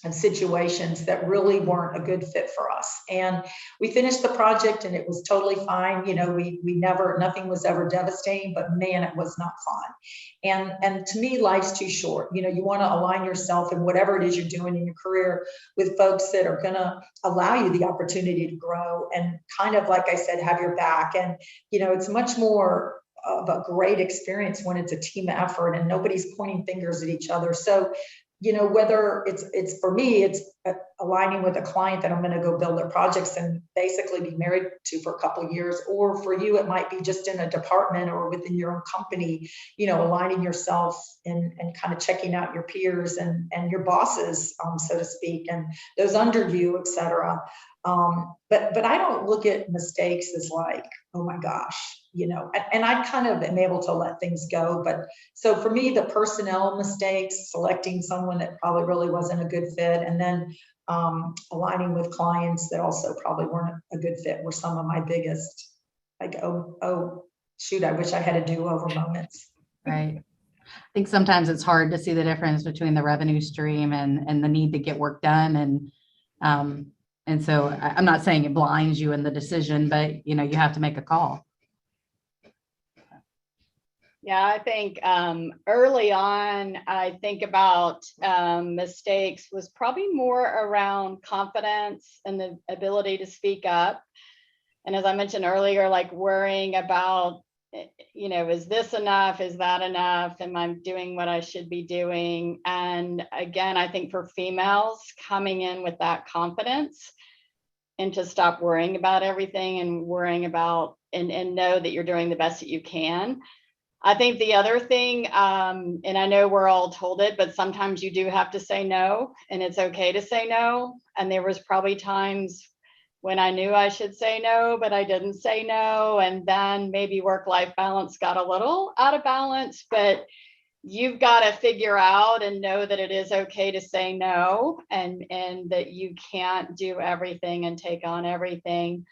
of situations that really weren't a good fit for us. And we finished the project and it was totally fine. You know, nothing was ever devastating, but man, it was not fun. And to me, life's too short. You know, you want to align yourself in whatever it is you're doing in your career with folks that are going to allow you the opportunity to grow and kind of, like I said, have your back. And, you know, it's much more of a great experience when it's a team effort and nobody's pointing fingers at each other. So, you know, whether it's for me, it's aligning with a client that I'm going to go build their projects and basically be married to for a couple of years, or for you, it might be just in a department or within your own company, you know, aligning yourself and kind of checking out your peers and your bosses, so to speak, and those under you, et cetera. But I don't look at mistakes as like, oh my gosh, you know, and I kind of am able to let things go. But so for me, the personnel mistakes, selecting someone that probably really wasn't a good fit, and then aligning with clients that also probably weren't a good fit, were some of my biggest, like, oh shoot, I wish I had a do-over moments. Right. I think sometimes it's hard to see the difference between the revenue stream and the need to get work done. And so I'm not saying it blinds you in the decision, but, you know, you have to make a call. Yeah, I think early on, I think about mistakes was probably more around confidence and the ability to speak up. And as I mentioned earlier, like worrying about, is this enough? Is that enough? Am I doing what I should be doing? And again, I think for females coming in with that confidence and to stop worrying about everything and worrying about and know that you're doing the best that you can. I think the other thing, and I know we're all told it, but sometimes you do have to say no, and it's okay to say no. And there was probably times when I knew I should say no, but I didn't say no. And then maybe work-life balance got a little out of balance, but you've got to figure out and know that it is okay to say no, and that you can't do everything and take on everything.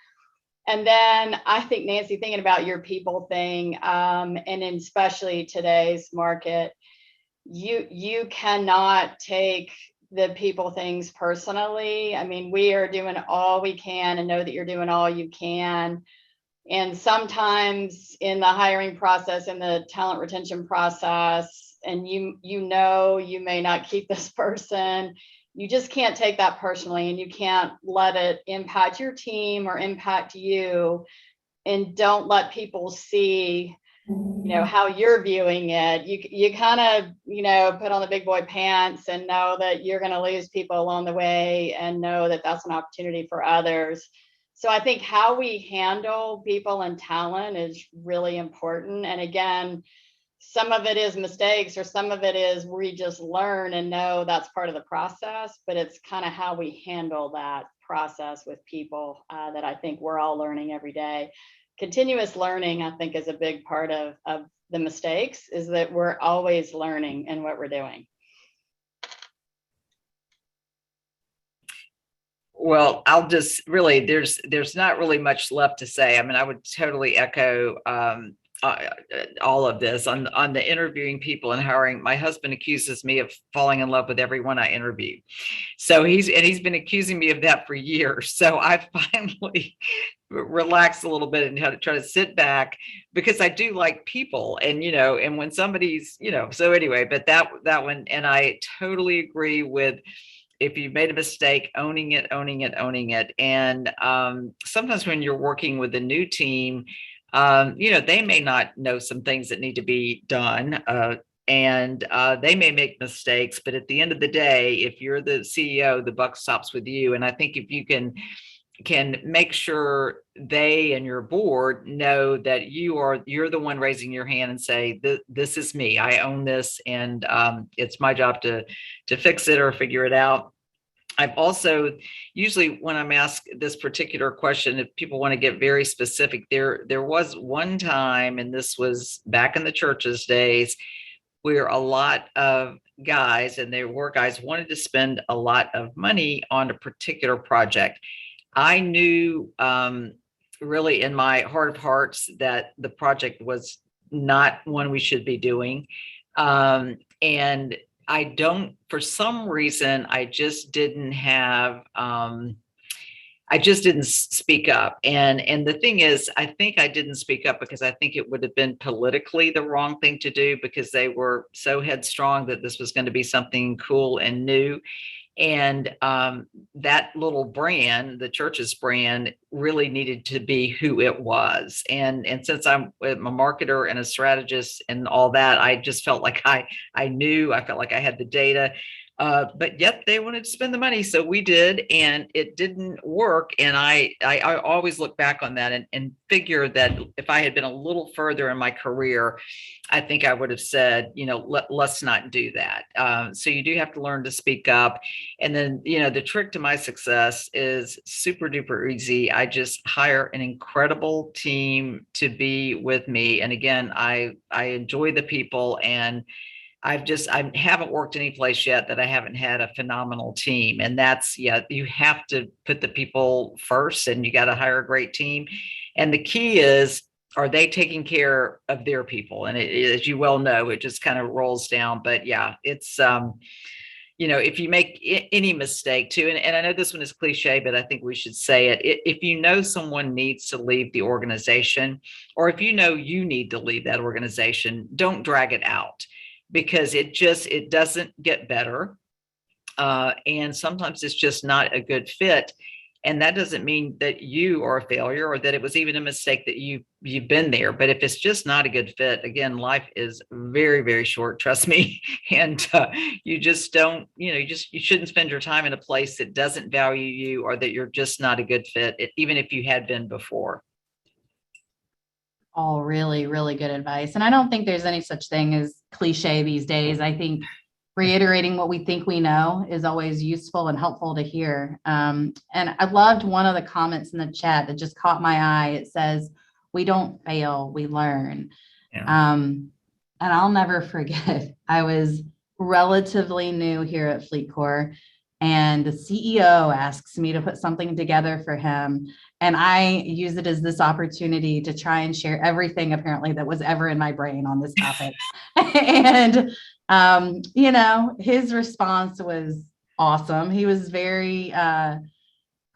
And then I think, Nancy, thinking about your people thing, and especially today's market, you cannot take the people things personally. I mean, we are doing all we can and know that you're doing all you can. And sometimes in the hiring process, in the talent retention process, and you may not keep this person, you just can't take that personally, and you can't let it impact your team or impact you. And don't let people see, how you're viewing it. You kind of, put on the big boy pants and know that you're going to lose people along the way, and know that that's an opportunity for others. So I think how we handle people and talent is really important. And again, some of it is mistakes, or some of it is we just learn and know that's part of the process, but it's kind of how we handle that process with people that I think we're all learning every day. Continuous learning, I think, is a big part of the mistakes, is that we're always learning in what we're doing. Well, I'll just really, there's not really much left to say. I mean, I would totally echo all of this on the interviewing people and hiring. My husband accuses me of falling in love with everyone I interview. So he's been accusing me of that for years. So I finally relaxed a little bit and had to try to sit back, because I do like people, and and when somebody's, so anyway, but that one, and I totally agree with, if you've made a mistake, owning it. And sometimes when you're working with a new team, they may not know some things that need to be done, and they may make mistakes, but at the end of the day, if you're the CEO, the buck stops with you. And I think if you can make sure they and your board know that you're the one raising your hand and say, this is me, I own this, and it's my job to fix it or figure it out. I've also, usually when I'm asked this particular question, if people want to get very specific, there was one time, and this was back in the church's days, where a lot of guys, and they were guys, wanted to spend a lot of money on a particular project. I knew really in my heart of hearts that the project was not one we should be doing. And I don't, for some reason, I just didn't have, I just didn't speak up. And the thing is, I think I didn't speak up because I think it would have been politically the wrong thing to do, because they were so headstrong that this was going to be something cool and new. And that little brand, the church's brand, really needed to be who it was. And since I'm a marketer and a strategist and all that, I just felt like I felt like I had the data. But yet they wanted to spend the money. So we did, and it didn't work. And I always look back on that and figure that if I had been a little further in my career, I think I would have said, let's not do that. So you do have to learn to speak up. And then, the trick to my success is super duper easy. I just hire an incredible team to be with me. And again, I enjoy the people, and I haven't worked any place yet that I haven't had a phenomenal team. And that's, you have to put the people first, and you got to hire a great team. And the key is, are they taking care of their people? And as you well know, it just kind of rolls down. But yeah, it's, if you make any mistake too, and I know this one is cliche, but I think we should say it. If you know someone needs to leave the organization, or if you know you need to leave that organization, don't drag it out, because it doesn't get better. And sometimes it's just not a good fit. And that doesn't mean that you are a failure or that it was even a mistake that you've been there. But if it's just not a good fit, again, life is very, very short, trust me. And you just don't, you shouldn't spend your time in a place that doesn't value you, or that you're just not a good fit, even if you had been before. All really, really good advice. And I don't think there's any such thing as cliche these days. I think reiterating what we think we know is always useful and helpful to hear. And I loved one of the comments in the chat that just caught my eye. It says, "We don't fail, we learn." Yeah. And I'll never forget, I was relatively new here at FleetCor, and the CEO asks me to put something together for him. And I use it as this opportunity to try and share everything apparently that was ever in my brain on this topic. And his response was awesome. He was very, I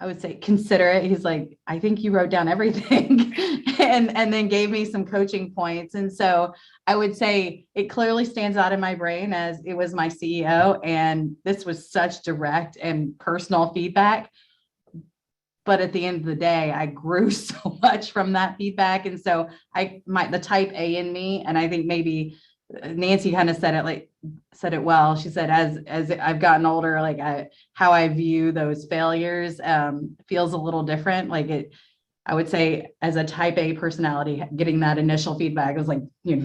would say, considerate. He's like, "I think you wrote down everything," and then gave me some coaching points. And so I would say it clearly stands out in my brain as it was my CEO, and this was such direct and personal feedback. But at the end of the day, I grew so much from that feedback. And so the type A in me, and I think maybe Nancy kind of said it well. She said, as I've gotten older, how I view those failures feels a little different. I would say as a type A personality, getting that initial feedback was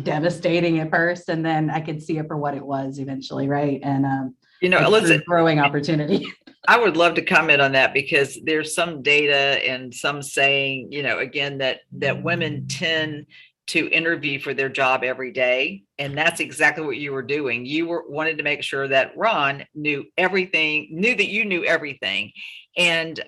devastating at first, and then I could see it for what it was eventually, right? And listen, growing opportunity. I would love to comment on that, because there's some data and some saying, again, that women tend to interview for their job every day. And that's exactly what you were doing. You wanted to make sure that Ron knew that you knew everything. And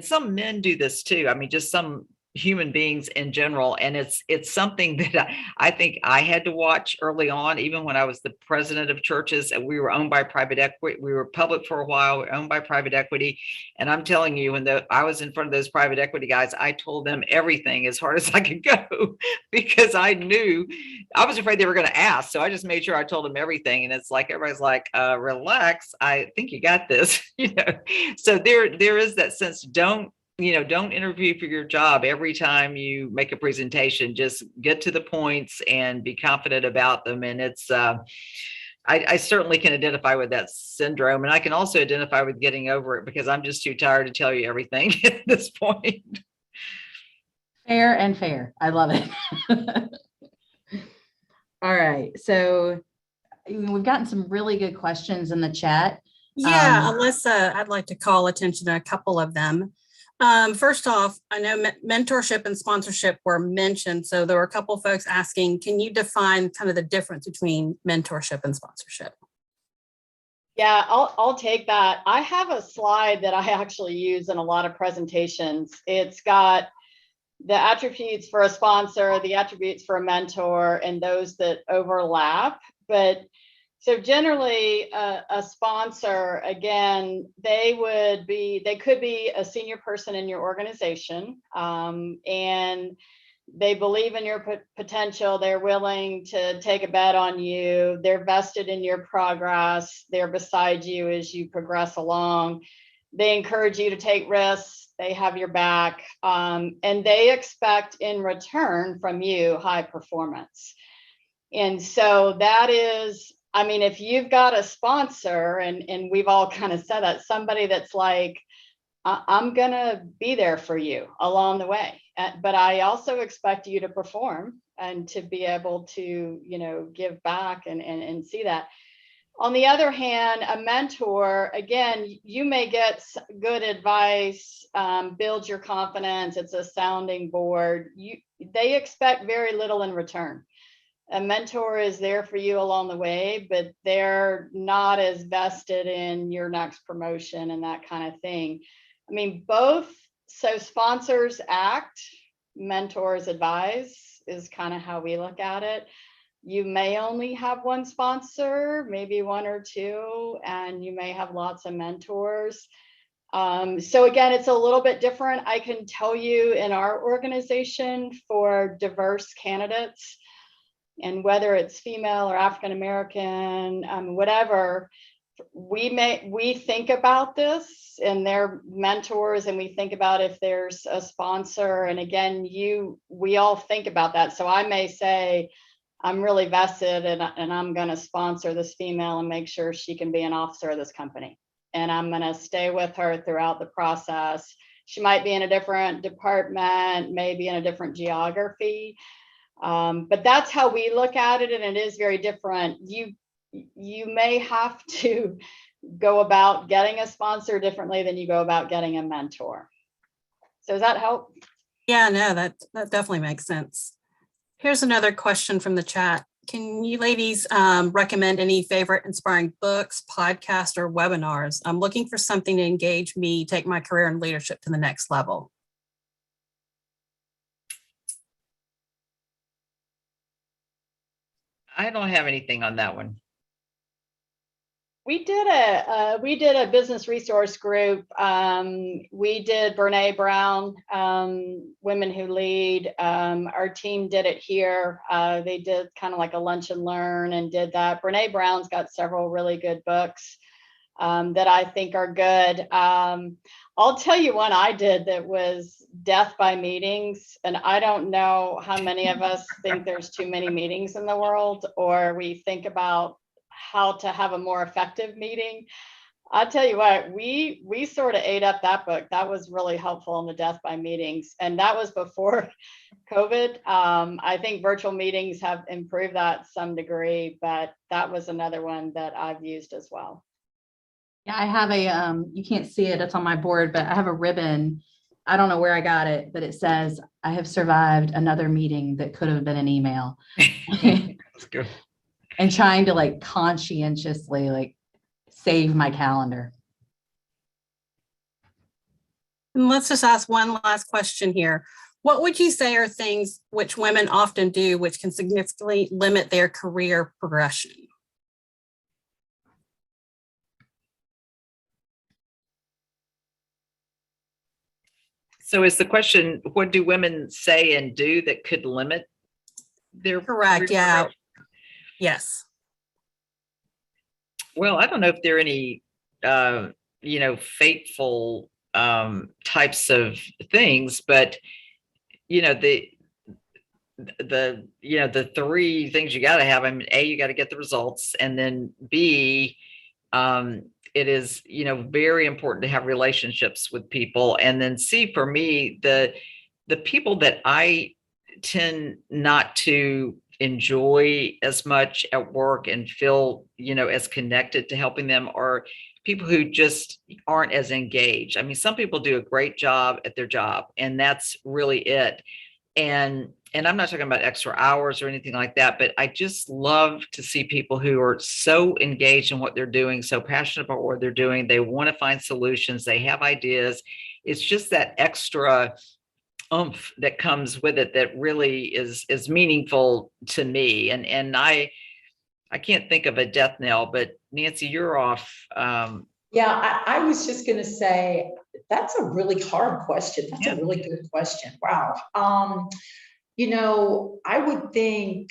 some men do this too. I mean, just some human beings in general. And it's something that I think I had to watch early on, even when I was the president of churches, and we were owned by private equity. We were public for a while, we were owned by private equity. And I'm telling you, when I was in front of those private equity guys, I told them everything as hard as I could go, because I knew I was afraid they were going to ask. So I just made sure I told them everything. And it's like, everybody's like, relax, I think you got this. So there is that sense. Don't interview for your job every time you make a presentation. Just get to the points and be confident about them. And it's, I certainly can identify with that syndrome. And I can also identify with getting over it, because I'm just too tired to tell you everything at this point. Fair and fair. I love it. All right. So we've gotten some really good questions in the chat. Yeah, Alyssa, I'd like to call attention to a couple of them. First off, I know mentorship and sponsorship were mentioned. So there were a couple of folks asking, can you define kind of the difference between mentorship and sponsorship? Yeah, I'll take that. I have a slide that I actually use in a lot of presentations. It's got the attributes for a sponsor, the attributes for a mentor, and those that overlap. But so generally, a sponsor, again, they could be a senior person in your organization, and they believe in your potential. They're willing to take a bet on you. They're vested in your progress. They're beside you as you progress along. They encourage you to take risks. They have your back, and they expect in return from you high performance. And so that is, I mean, if you've got a sponsor, and we've all kind of said that, somebody that's like, I'm going to be there for you along the way, but I also expect you to perform and to be able to, give back and see that. On the other hand, a mentor, again, you may get good advice, build your confidence. It's a sounding board. They expect very little in return. A mentor is there for you along the way, but they're not as vested in your next promotion and that kind of thing. I mean, both. So sponsors act, mentors advise is kind of how we look at it. you may only have one sponsor, maybe one or two, and you may have lots of mentors. So again, it's a little bit different. I can tell you in our organization for diverse candidates, and whether it's female or African American, whatever, we think about this and their mentors, and we think about if there's a sponsor. And again, we all think about that. So I may say, I'm really vested and I'm going to sponsor this female and make sure she can be an officer of this company. And I'm going to stay with her throughout the process. She might be in a different department, maybe in a different geography. But that's how we look at it. And it is very different. You may have to go about getting a sponsor differently than you go about getting a mentor. So does that help? Yeah, no, that definitely makes sense. Here's another question from the chat. Can you ladies recommend any favorite inspiring books, podcasts, or webinars? I'm looking for something to engage me, take my career and leadership to the next level. I don't have anything on that one. We did a business resource group. We did Brene Brown, Women Who Lead. Our team did it here. They did kind of like a lunch and learn and did that. Brene Brown's got several really good books that I think are good. I'll tell you one I did that was Death by Meetings. And I don't know how many of us think there's too many meetings in the world, or we think about how to have a more effective meeting. I'll tell you what, we sort of ate up that book. That was really helpful in the Death by Meetings. And that was before COVID. I think virtual meetings have improved that to some degree, but that was another one that I've used as well. Yeah, I have a, you can't see it, it's on my board, but I have a ribbon. I don't know where I got it, but it says, I have survived another meeting that could have been an email. That's good. And trying to like conscientiously like save my calendar. And let's just ask one last question here. What would you say are things which women often do which can significantly limit their career progression? So is the question, what do women say and do that could limit their Correct, career yeah. progression? Yes. Well, I don't know if there are any, fateful types of things, but the three things you got to have. I mean, A, you got to get the results, and then B, it is very important to have relationships with people, and then C, for me, the people that I tend not to enjoy as much at work and feel as connected to helping them are people who just aren't as engaged. I mean, some people do a great job at their job, and that's really it. And I'm not talking about extra hours or anything like that, but I just love to see people who are so engaged in what they're doing, so passionate about what they're doing. They want to find solutions. They have ideas. It's just that extra oomph that comes with it that really is meaningful to me. And I can't think of a death knell, but Nancy, you're off. Yeah, I was just going to say, that's a really hard question. That's a really good question. Wow. I would think,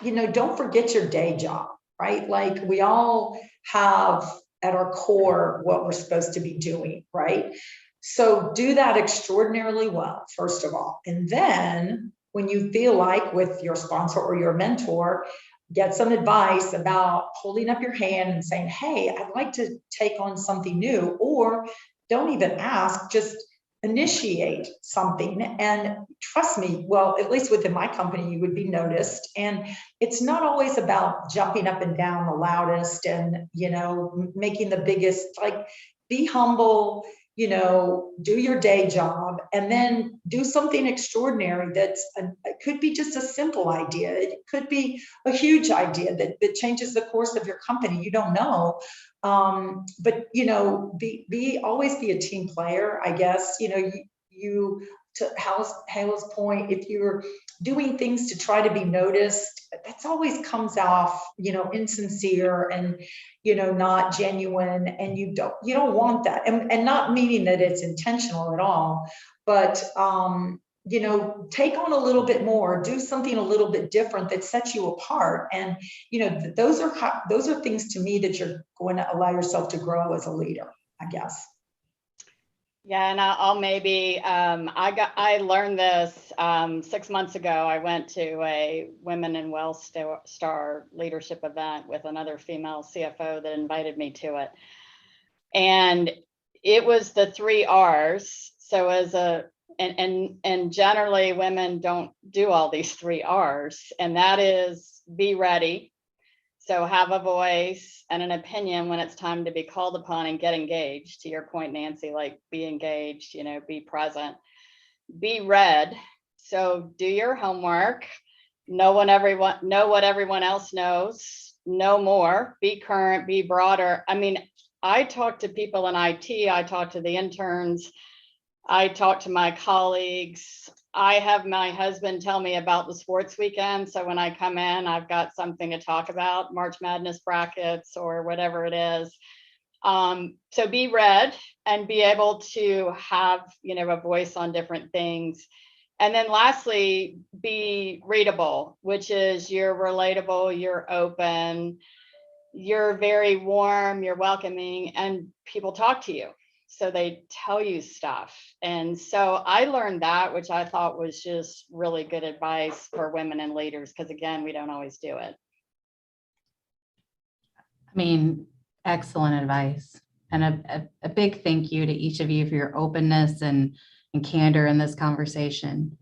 don't forget your day job, right? Like we all have at our core what we're supposed to be doing, right? So do that extraordinarily well, first of all. And then when you feel like with your sponsor or your mentor, get some advice about holding up your hand and saying, hey, I'd like to take on something new, or don't even ask, just initiate something. And trust me, well, at least within my company, you would be noticed. And it's not always about jumping up and down the loudest and, making the biggest, like, be humble, do your day job, and then do something extraordinary it could be just a simple idea. It could be a huge idea that changes the course of your company. You don't know. But, always be a team player, I guess. To Hala's point, if you're doing things to try to be noticed, that's always comes off, insincere and, not genuine. And you don't want that. And not meaning that it's intentional at all, but, take on a little bit more, do something a little bit different that sets you apart. And, those are things to me that you're going to allow yourself to grow as a leader, I guess. Yeah, and I'll maybe, I learned this 6 months ago. I went to a Women in Wealth Star leadership event with another female CFO that invited me to it. And it was the 3 R's. So and generally women don't do all these 3 R's, and that is be ready. So have a voice and an opinion when it's time to be called upon, and get engaged. To your point, Nancy, like be engaged, be present, be read. So do your homework, know what everyone else knows, know more, be current, be broader. I mean, I talk to people in IT, I talk to the interns, I talk to my colleagues. I have my husband tell me about the sports weekend. So when I come in, I've got something to talk about, March Madness brackets or whatever it is. So be read and be able to have, a voice on different things. And then lastly, be readable, which is you're relatable, you're open, you're very warm, you're welcoming, and people talk to you. So they tell you stuff. And so I learned that, which I thought was just really good advice for women and leaders, because again, we don't always do it. I mean, excellent advice. And a big thank you to each of you for your openness and candor in this conversation.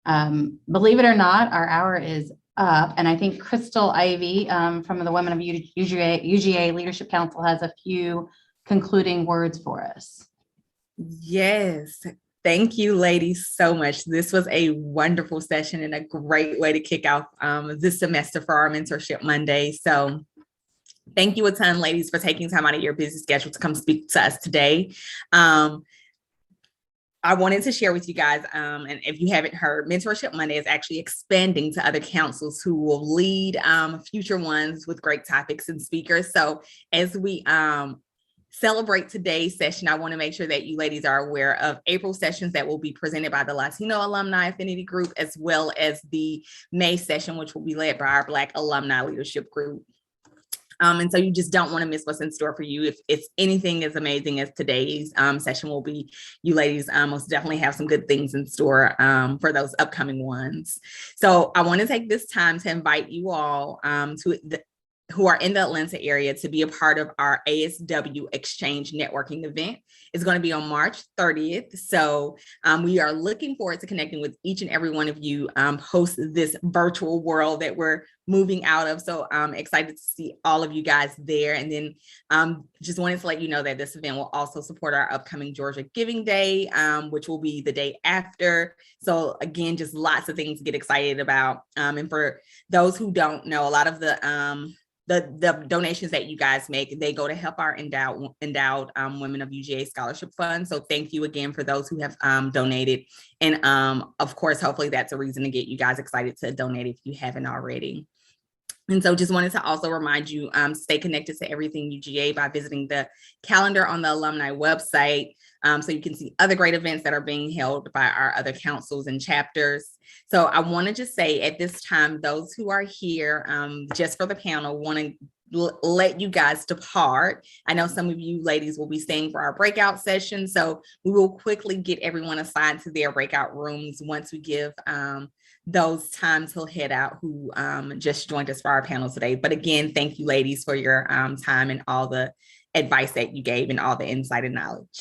Believe it or not, our hour is up. And I think Crystal Ivy from the Women of UGA Leadership Council has a few concluding words for us. Yes. Thank you, ladies, so much. This was a wonderful session and a great way to kick off this semester for our Mentorship Monday. So thank you a ton, ladies, for taking time out of your busy schedule to come speak to us today. I wanted to share with you guys, and if you haven't heard, Mentorship Monday is actually expanding to other councils who will lead future ones with great topics and speakers. So as we celebrate today's session, I want to make sure that you ladies are aware of April sessions that will be presented by the Latino Alumni Affinity Group, as well as the May session, which will be led by our Black Alumni Leadership Group. And so you just don't want to miss what's in store for you. If it's anything as amazing as today's session will be, you ladies most definitely have some good things in store for those upcoming ones. So I want to take this time to invite you all who are in the Atlanta area to be a part of our ASW Exchange Networking event. It's going to be on March 30th. So we are looking forward to connecting with each and every one of you post this virtual world that we're moving out of. So I'm excited to see all of you guys there. And then just wanted to let you know that this event will also support our upcoming Georgia Giving Day, which will be the day after. So again, just lots of things to get excited about. And for those who don't know, a lot of the donations that you guys make, they go to help our endowed Women of UGA Scholarship Fund. So thank you again for those who have donated. And of course, hopefully that's a reason to get you guys excited to donate if you haven't already. And so just wanted to also remind you, stay connected to everything UGA by visiting the calendar on the alumni website. So you can see other great events that are being held by our other councils and chapters. So I want to just say at this time, those who are here just for the panel want to let you guys depart. I know some of you ladies will be staying for our breakout session. So we will quickly get everyone assigned to their breakout rooms once we give those times to head out who just joined us for our panel today. But again, thank you ladies for your time and all the advice that you gave and all the insight and knowledge.